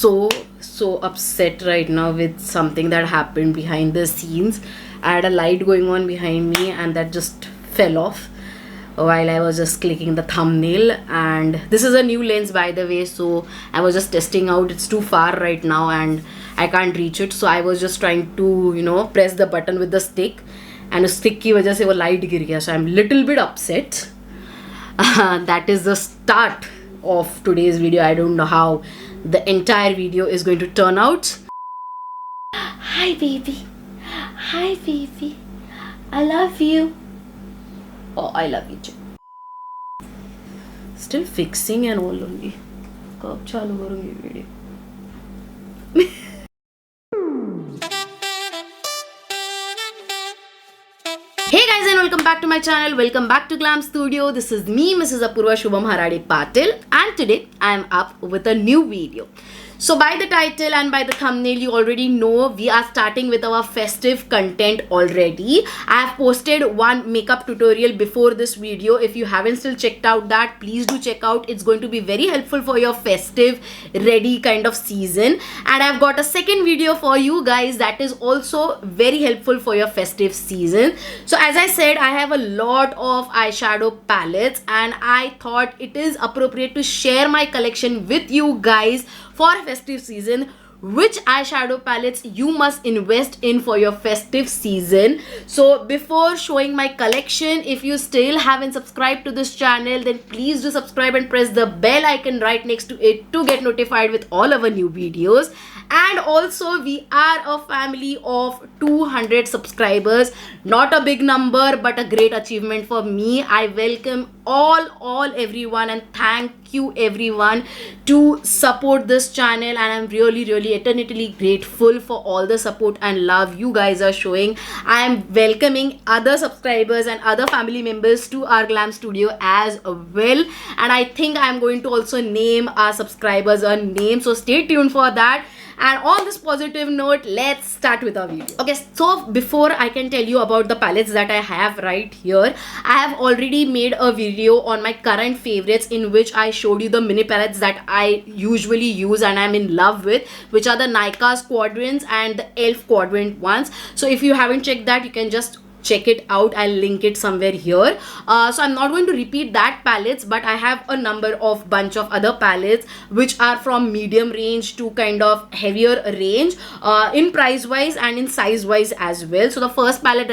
so upset right now with something that happened behind the scenes. I had a light going on behind me and that just fell off while I was just clicking the thumbnail. And this is a new lens, by the way, so I was just testing out. It's too far right now and I can't reach it, so I was just trying to, you know, press the button with the stick, and उस stick की वजह से वो light गिर गया. So I'm little bit upset. That is the start of today's video. I don't know how the entire video is going to turn out. Hi baby, hi baby, I love you. Oh, I love you too. Still fixing and all only. कब चालू करूँगी video? Hey guys, and welcome back to my channel. Welcome back to Glam Studio. This is me, Mrs. Apurva Shubham Harade Patil, and today I am up with a new video. So by the title and by the thumbnail, you already know we are starting with our festive content already. I have posted one makeup tutorial before this video. If you haven't still checked out that, please do check out. It's going to be very helpful for your festive ready kind of season. And I've got a second video for you guys that is also very helpful for your festive season. So as I said, I have a lot of eyeshadow palettes and I thought it is appropriate to share my collection with you guys for festive season. Which eyeshadow palettes you must invest in for your festive season. So before showing my collection, if you still haven't subscribed to this channel, then please do subscribe and press the bell icon right next to it to get notified with all our new videos. And also we are a family of 200 subscribers. Not a big number but a great achievement for me. I welcome everyone and thank you everyone to support this channel, and I'm really eternally grateful for all the support and love you guys are showing. I am welcoming other subscribers and other family members to our Glam Studio as well, and I think I'm going to also name our subscribers a name, so stay tuned for that. And on this positive note, let's start with our video. Okay, so before I can tell you about the palettes that I have right here, I have already made a video on my current favorites in which I showed you the mini palettes that I usually use and I'm in love with, which are the Nykaa's quadrants and the ELF quadrant ones. So if you haven't checked that, you can just check it out. I'll link it somewhere here. So I'm not going to repeat that palettes, but I have a number of bunch of other palettes which are from medium range to kind of heavier range in price wise and in size wise as well. So the first palette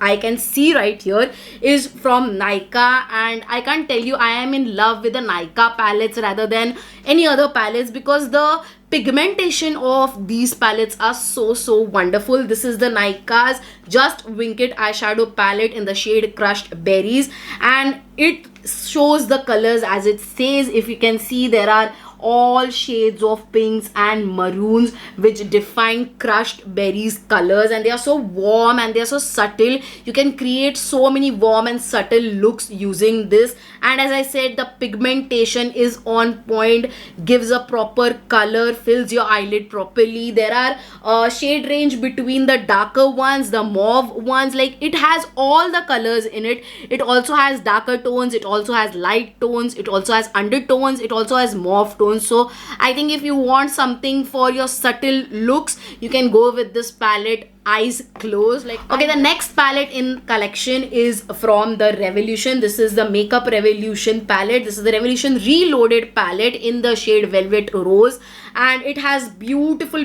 I can see right here is from Nykaa, and I can't tell you, I am in love with the Nykaa palettes rather than any other palettes because the pigmentation of these palettes are so wonderful. This is the Nykaa's Just Wink It eyeshadow palette in the shade Crushed Berries, and it shows the colors as it says. If you can see, there are all shades of pinks and maroons which define crushed berries colors, and they are so warm and they are so subtle. You can create so many warm and subtle looks using this, and as I said, the pigmentation is on point, gives a proper color, fills your eyelid properly. There are shade range between the darker ones, the mauve ones, like it has all the colors in it. It also has darker tones, it also has light tones, it also has undertones, it also has mauve tones. So I think if you want something for your subtle looks, you can go with this palette eyes closed. Like, okay, the next palette in collection is from the Revolution. This is the Makeup Revolution palette. This is the Revolution Reloaded palette in the shade Velvet Rose, and it has beautiful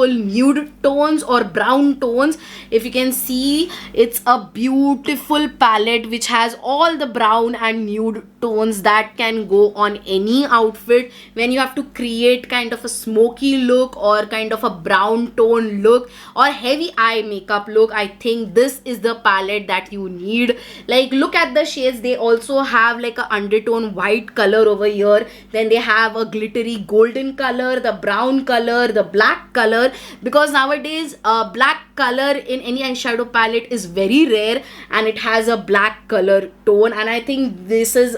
nude tones or brown tones. If you can see, it's a beautiful palette which has all the brown and nude tones that can go on any outfit when you have to create kind of a smoky look or kind of a brown tone look or heavy eye makeup look. I think this is the palette that you need. Like, look at the shades. They also have like a undertone white color over here, then they have a glittery golden color, the brown color, the black color, because nowadays black color in any eyeshadow palette is very rare and it has a black color tone, and I think this is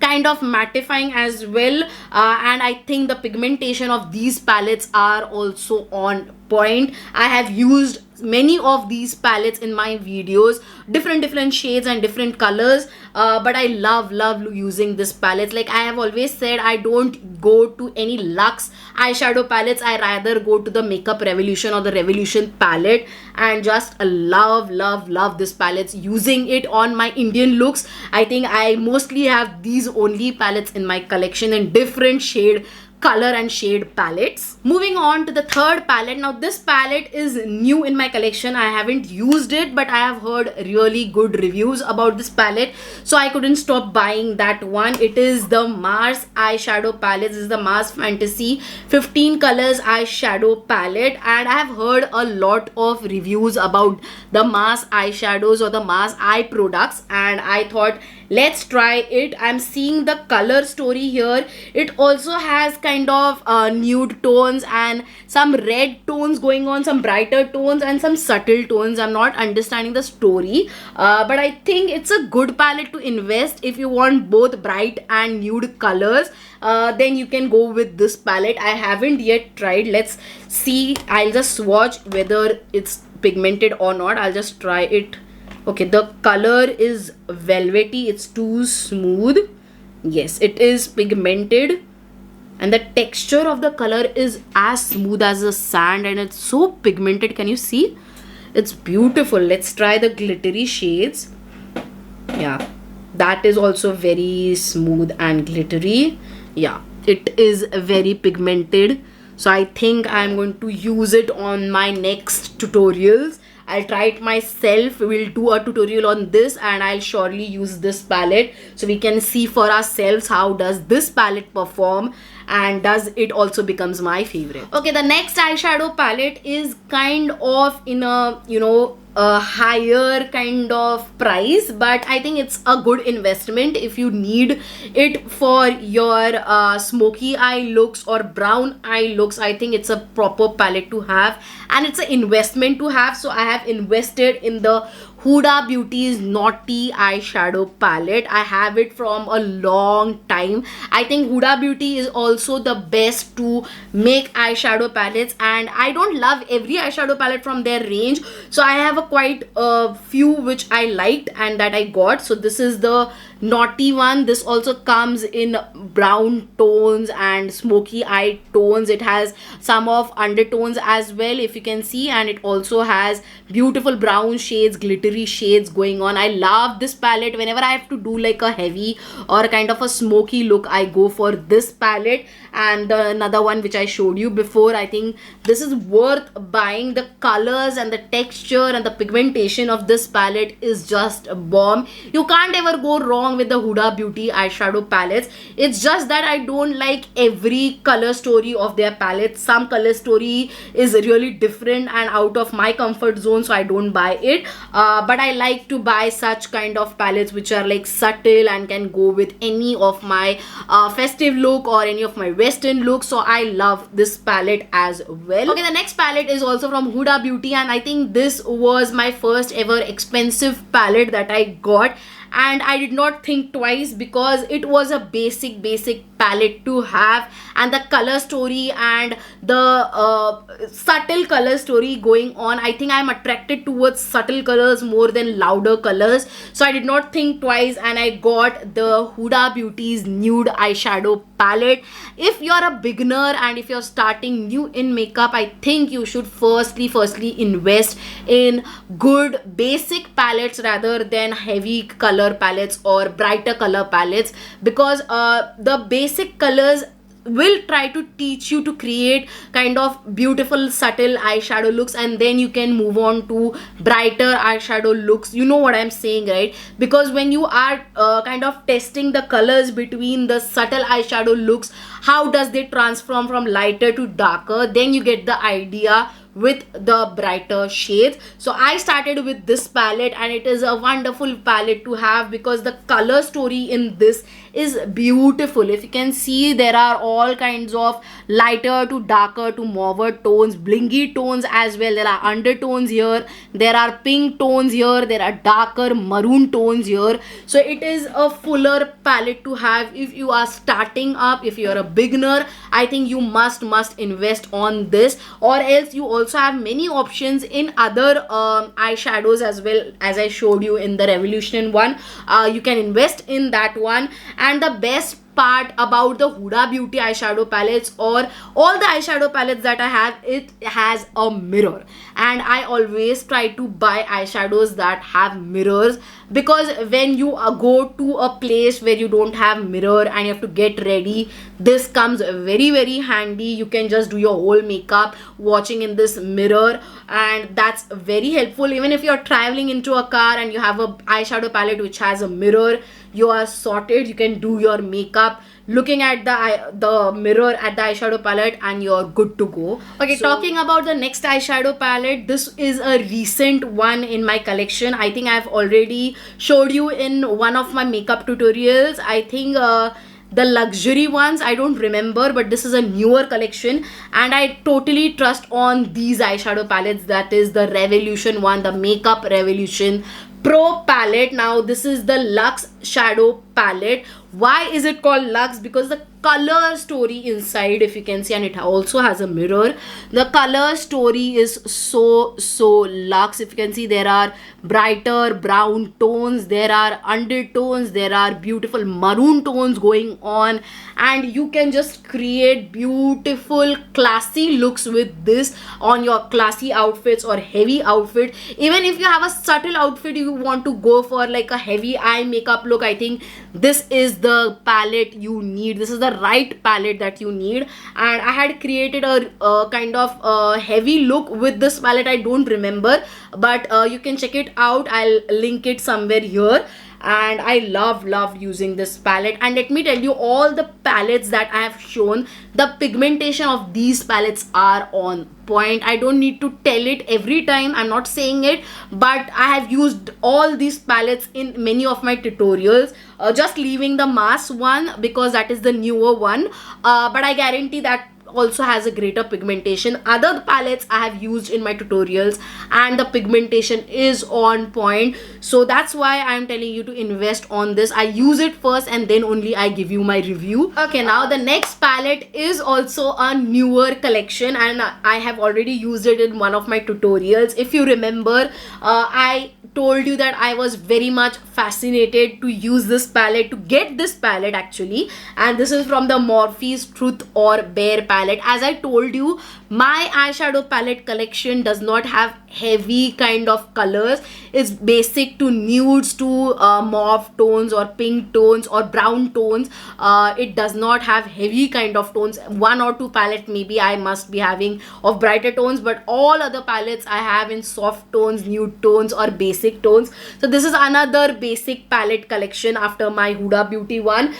kind of mattifying as well, and I think the pigmentation of these palettes are also on point. I have used many of these palettes in my videos, different shades and different colors, but I love using this palette. Like I have always said, I don't go to any luxe eyeshadow palettes. I rather go to the Makeup Revolution or the Revolution palette, and just love this palettes. Using it on my Indian looks, I think I mostly have these only palettes in my collection in different shade, color and shade palettes. Moving on to the third palette. Now this palette is new in my collection. I haven't used it, but I have heard really good reviews about this palette, so I couldn't stop buying that one. It is the Mars eyeshadow palette. This is the Mars Fantasy 15 colors eyeshadow palette, and I have heard a lot of reviews about the Mars eyeshadows or the Mars eye products, and I thought let's try it. I'm seeing the color story here. It also has kind of nude tones and some red tones going on, some brighter tones and some subtle tones. I'm not understanding the story, but I think it's a good palette to invest if you want both bright and nude colors. Then you can go with this palette. I haven't yet tried. Let's see. I'll just swatch whether it's pigmented or not. I'll just try it. Okay, the color is velvety. It's too smooth. Yes, it is pigmented, and the texture of the color is as smooth as the sand, and it's so pigmented. Can you see? It's beautiful. Let's try the glittery shades. Yeah, that is also very smooth and glittery. Yeah, it is very pigmented, so I think I'm going to use it on my next tutorials. I'll try it myself. We'll do a tutorial on this, and I'll surely use this palette so we can see for ourselves how does this palette perform, and does it also becomes my favorite. Okay, the next eyeshadow palette is kind of in a, you know, a higher kind of price, but I think it's a good investment if you need it for your smoky eye looks or brown eye looks. I think it's a proper palette to have, and it's an investment to have. So I have invested in the Huda Beauty's Naughty eyeshadow palette. I have it from a long time. I think Huda Beauty is also the best to make eyeshadow palettes, and I don't love every eyeshadow palette from their range, so I have a quite a few which I liked and that I got. So this is the Naughty one. This also comes in brown tones and smoky eye tones. It has some of undertones as well, if you can see, and it also has beautiful brown shades, glittery shades going on. I love this palette. Whenever I have to do like a heavy or kind of a smoky look, I go for this palette. And another one which I showed you before, I think this is worth buying. The colors and the texture and the pigmentation of this palette is just a bomb. You can't ever go wrong with the Huda Beauty eyeshadow palettes. It's just that I don't like every color story of their palettes. Some color story is really different and out of my comfort zone, so I don't buy it. But I like to buy such kind of palettes which are like subtle and can go with any of my festive look or any of my western look. So I love this palette as well. Okay, the next palette is also from Huda Beauty, and I think this was my first ever expensive palette that I got, and I did not think twice because it was a basic palette to have, and the color story and the subtle color story going on, I think I'm attracted towards subtle colors more than louder colors. So I did not think twice and I got the Huda Beauty's Nude eyeshadow palette. If you're a beginner and if you're starting new in makeup, I think you should firstly invest in good basic palettes rather than heavy color palettes or brighter color palettes, because the basic colors will try to teach you to create kind of beautiful subtle eyeshadow looks, and then you can move on to brighter eyeshadow looks. You know what I'm saying, right? Because when you are kind of testing the colors between the subtle eyeshadow looks, how does they transform from lighter to darker, then you get the idea with the brighter shades. So I started with this palette, and it is a wonderful palette to have because the color story in this is beautiful. If you can see, there are all kinds of lighter to darker to mauve tones, blingy tones as well. There are undertones here, there are pink tones here, there are darker maroon tones here. So it is a fuller palette to have if you are starting up. If you are a beginner, I think you must invest on this, or else you also also have many options in other eyeshadows as well, as I showed you in the Revolution one. You can invest in that one. And the best part about the Huda Beauty eyeshadow palettes, or all the eyeshadow palettes that I have, it has a mirror, and I always try to buy eyeshadows that have mirrors, because when you go to a place where you don't have mirror and you have to get ready, this comes very very handy. You can just do your whole makeup watching in this mirror, and that's very helpful. Even if you're traveling into a car and you have a eyeshadow palette which has a mirror, you are sorted. You can do your makeup looking at the mirror at the eyeshadow palette, and you're good to go. Okay, so talking about the next eyeshadow palette, this is a recent one in my collection. I think I've already showed you in one of my makeup tutorials. I think the luxury ones, I don't remember, but this is a newer collection, and I totally trust on these eyeshadow palettes. That is the Revolution one, the Makeup Revolution Pro palette. Now this is the Luxe Shadow palette. Why is it called Luxe? Because the color story inside, if you can see, and it also has a mirror, the color story is so luxe. If you can see, there are brighter brown tones, there are undertones, there are beautiful maroon tones going on, and you can just create beautiful classy looks with this on your classy outfits or heavy outfit. Even if you have a subtle outfit, you want to go for like a heavy eye makeup look, I think this is the palette you need. This is the right palette that you need, and I had created a kind of heavy look with this palette. I don't remember, but you can check it out. I'll link it somewhere here. And I love using this palette. And let me tell you, all the palettes that I have shown, the pigmentation of these palettes are on point. I don't need to tell it every time, I'm not saying it, but I have used all these palettes in many of my tutorials, just leaving the mass one because that is the newer one, but I guarantee that also has a greater pigmentation. Other palettes I have used in my tutorials and the pigmentation is on point, so that's why I'm telling you to invest on this. I use it first and then only I give you my review. Okay, now the next palette is also a newer collection, and I have already used it in one of my tutorials. If you remember, I told you that I was very much fascinated to use this palette, to get this palette actually, and this is from the Morphe's Truth or Bare palette. As I told you, my eyeshadow palette collection does not have heavy kind of colors. It's basic to nudes, to mauve tones or pink tones or brown tones. It does not have heavy kind of tones. One or two palette maybe I must be having of brighter tones, but all other palettes I have in soft tones, nude tones or basic tones. So this is another basic palette collection after my Huda Beauty one.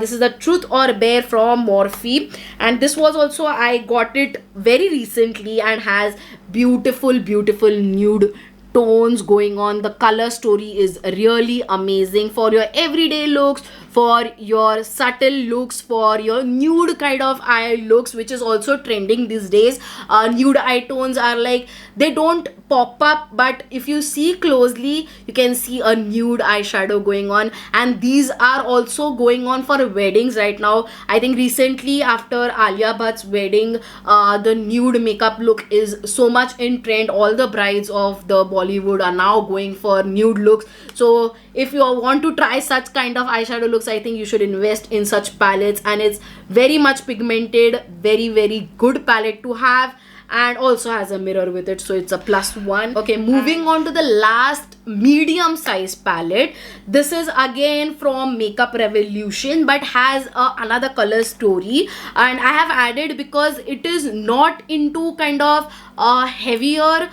This is the Truth or Bare from Morphe, and this was also, I got it very recently, and has beautiful nude tones going on. The color story is really amazing for your everyday looks, for your subtle looks, for your nude kind of eye looks, which is also trending these days. Nude eye tones are like, they don't pop up, but if you see closely, you can see a nude eyeshadow going on, and these are also going on for weddings right now. I think recently after Alia Bhatt's wedding, the nude makeup look is so much in trend. All the brides of the Bollywood are now going for nude looks. So if you want to try such kind of eyeshadow looks, I think you should invest in such palettes, and it's very much pigmented, very good palette to have, and also has a mirror with it, so it's a +1. Okay, moving on to the last medium size palette. This is again from Makeup Revolution, but has another color story, and I have added because it is not into kind of heavier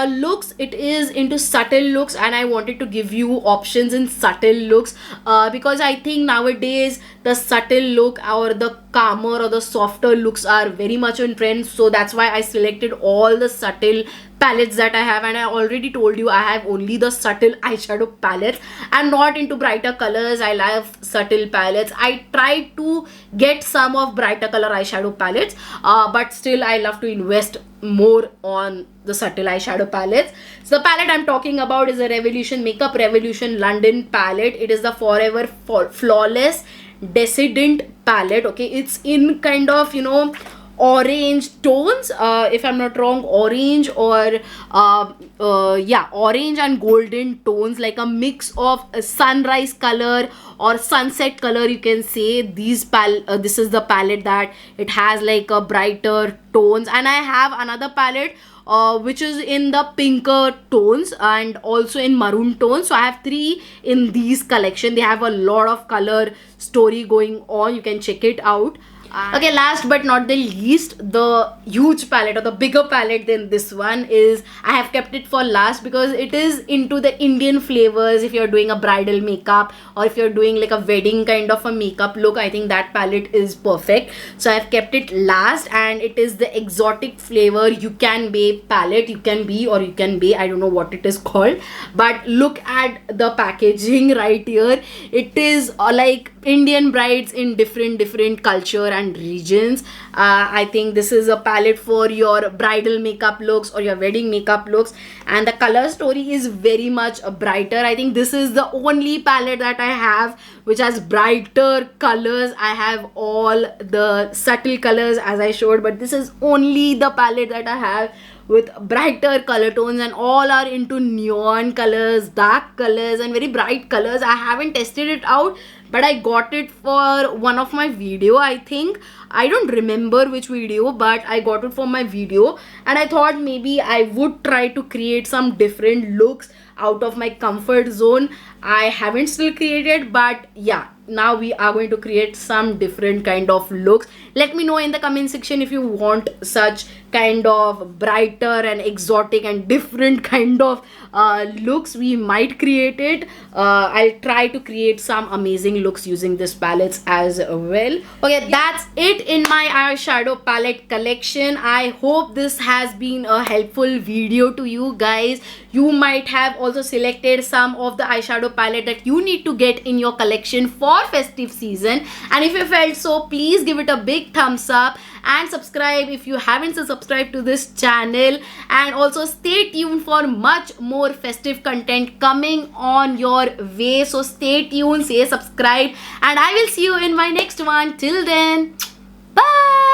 looks, it is into subtle looks, and I wanted to give you options in subtle looks, because I think nowadays the subtle look or the calmer or the softer looks are very much in trend. So that's why I selected all the subtle palettes that I have, and I already told you I have only the subtle eyeshadow palettes. I'm not into brighter colors. I love subtle palettes. I try to get some of brighter color eyeshadow palettes, but still I love to invest more on the subtle eyeshadow palettes. So the palette I'm talking about is a Revolution Makeup Revolution London palette. It is the Forever Flawless Decadent palette. Okay, it's in kind of, you know, orange tones, if I'm not wrong, orange or yeah, orange and golden tones, like a mix of a sunrise color or sunset color, you can say. This is the palette that it has like a brighter tones. And I have another palette which is in the pinker tones and also in maroon tones. So I have three in these collection. They have a lot of color story going on. You can check it out. Okay, last but not the least, the huge palette or the bigger palette than this one is, I have kept it for last because it is into the Indian flavors. If you're doing a bridal makeup or if you're doing like a wedding kind of a makeup look, I think that palette is perfect. So I've kept it last, and it is the exotic flavor Ucanbe palette. Ucanbe or Ucanbe, I don't know what it is called, but look at the packaging right here. It is like Indian brides in different culture and regions. I think this is a palette for your bridal makeup looks or your wedding makeup looks, and the color story is very much brighter. I think this is the only palette that I have which has brighter colors. I have all the subtle colors as I showed, but this is only the palette that I have with brighter color tones, and all are into neon colors, dark colors and very bright colors. I haven't tested it out, but I got it for one of my video. I think, I don't remember which video, but I got it for my video, and I thought maybe I would try to create some different looks out of my comfort zone. I haven't still created, but yeah, now we are going to create some different kind of looks. Let me know in the comment section if you want such kind of brighter and exotic and different kind of looks. We might create it. I'll try to create some amazing looks using this palettes as well. Okay, that's it in my eyeshadow palette collection. I hope this has been a helpful video to you guys. You might have also selected some of the eyeshadow palette that you need to get in your collection for festive season, and if you felt so, please give it a big thumbs up and subscribe if you haven't subscribed to this channel. And also stay tuned for much more festive content coming on your way. So stay tuned, say subscribe, and I will see you in my next one. Till then, bye.